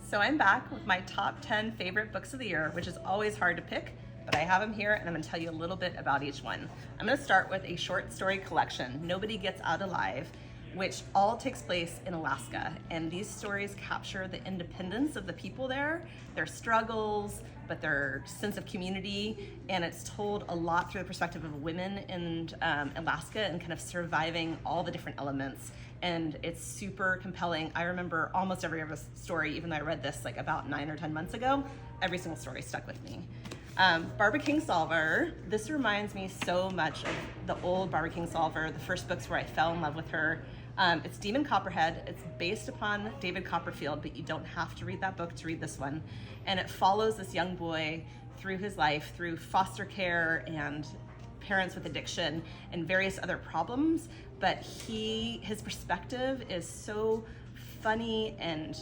So I'm back with my top 10 favorite books of the year, which is always hard to pick, but I have them here and I'm gonna tell you a little bit about each one. I'm gonna start with a short story collection, Nobody Gets Out Alive, which all takes place in Alaska. And these stories capture the independence of the people there, their struggles, but their sense of community. And it's told a lot through the perspective of women in Alaska and kind of surviving all the different elements. And it's super compelling. I remember almost every other story, even though I read this like about 9 or 10 months ago, every single story stuck with me. Barbara Kingsolver, this reminds me so much of the old Barbara Kingsolver, the first books where I fell in love with her. It's Demon Copperhead. It's based upon David Copperfield, but you don't have to read that book to read this one. And it follows this young boy through his life, through foster care and parents with addiction and various other problems. But his perspective is so funny and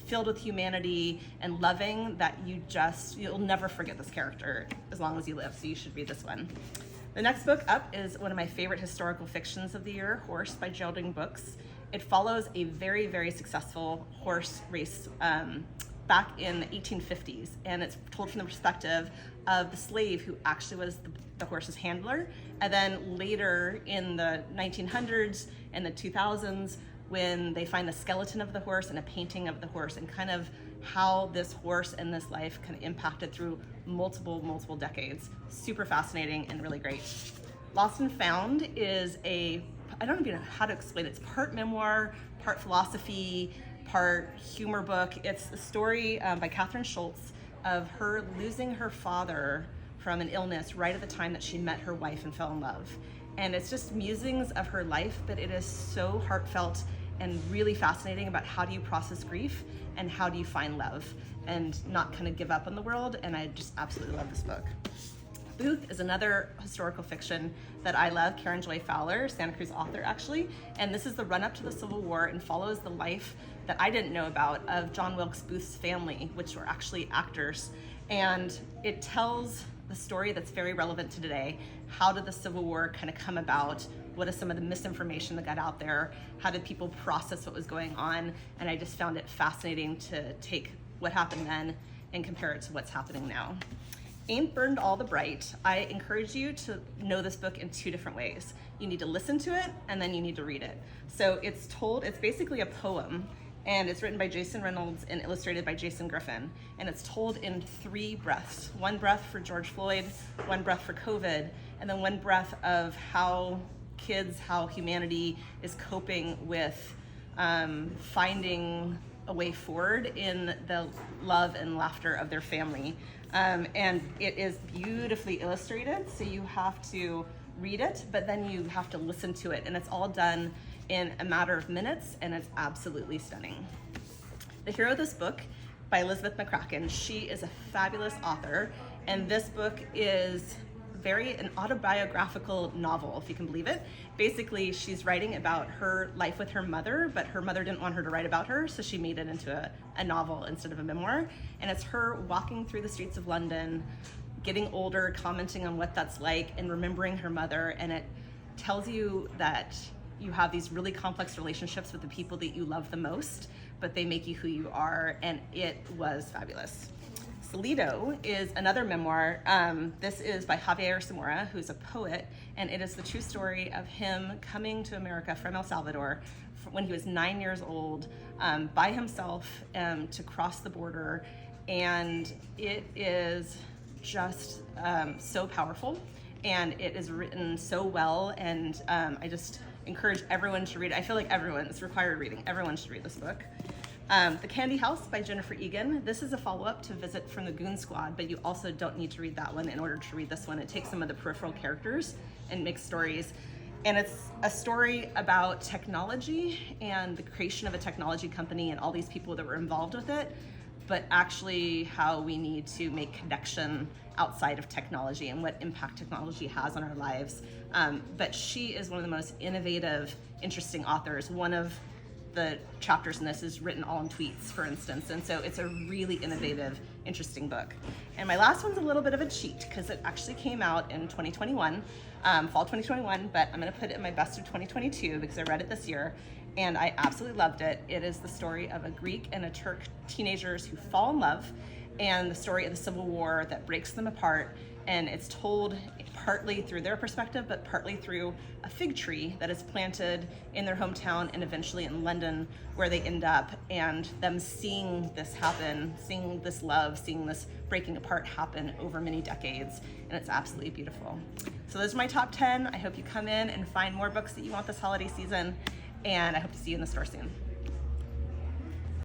filled with humanity and loving that you'll never forget this character as long as you live. So you should read this one. The next book up is one of my favorite historical fictions of the year, Horse by Geraldine Books. It follows a very, very successful horse race back in the 1850s, and it's told from the perspective of the slave who actually was the horse's handler. And then later in the 1900s and the 2000s, when they find the skeleton of the horse and a painting of the horse, and kind of how this horse and this life kind of impacted through multiple decades. Super fascinating and really great. Lost and Found is I don't even know how to explain it. It's part memoir, part philosophy, part humor book. It's a story by Catherine Schultz of her losing her father from an illness right at the time that she met her wife and fell in love. And it's just musings of her life, but it is so heartfelt and really fascinating about how do you process grief and how do you find love and not kind of give up on the world. And I just absolutely love this book. Booth is another historical fiction that I love. Karen Joy Fowler, Santa Cruz author actually. And this is the run up to the Civil War and follows the life that I didn't know about of John Wilkes Booth's family, which were actually actors. And it tells the story that's very relevant to today. How did the Civil War kind of come about? What is some of the misinformation that got out there? How did people process what was going on? And I just found it fascinating to take what happened then and compare it to what's happening now. Ain't Burned All the Bright. I encourage you to know this book in 2 different ways. You need to listen to it and then you need to read it. So it's basically a poem, and it's written by Jason Reynolds and illustrated by Jason Griffin. And it's told in 3 breaths. 1 breath for George Floyd, 1 breath for COVID, and then 1 breath of how humanity is coping with finding a way forward in the love and laughter of their family. And it is beautifully illustrated, so you have to read it, but then you have to listen to it. And it's all done in a matter of minutes, and it's absolutely stunning. The hero of this book by Elizabeth McCracken. She is a fabulous author, and this book is an autobiographical novel, if you can believe it. Basically, she's writing about her life with her mother, but her mother didn't want her to write about her, so she made it into a novel instead of a memoir. And it's her walking through the streets of London, getting older, commenting on what that's like, and remembering her mother. And it tells you that you have these really complex relationships with the people that you love the most, but they make you who you are, and it was fabulous. Salido is another memoir. This is by Javier Zamora, who's a poet, and it is the true story of him coming to America from El Salvador when he was 9 years old by himself to cross the border. And it is just so powerful, and it is written so well, and I just encourage everyone to read it. I feel like it's required reading. Everyone should read this book. The Candy House by Jennifer Egan. This is a follow-up to Visit from the Goon Squad, but you also don't need to read that one in order to read this one. It takes some of the peripheral characters and makes stories. And it's a story about technology and the creation of a technology company and all these people that were involved with it, but actually how we need to make connection outside of technology and what impact technology has on our lives. But she is one of the most innovative, interesting authors. One of the chapters in this is written all in tweets, for instance, and so it's a really innovative, interesting book. And my last one's a little bit of a cheat because it actually came out in 2021, fall 2021, but I'm going to put it in my best of 2022 because I read it this year. and I absolutely loved it. It is the story of a Greek and a Turk teenagers who fall in love, and the story of the Civil War that breaks them apart. And it's told partly through their perspective, but partly through a fig tree that is planted in their hometown and eventually in London, where they end up, and them seeing this happen, seeing this love, seeing this breaking apart happen over many decades. And it's absolutely beautiful. So those are my top 10. I hope you come in and find more books that you want this holiday season, and I hope to see you in the store soon.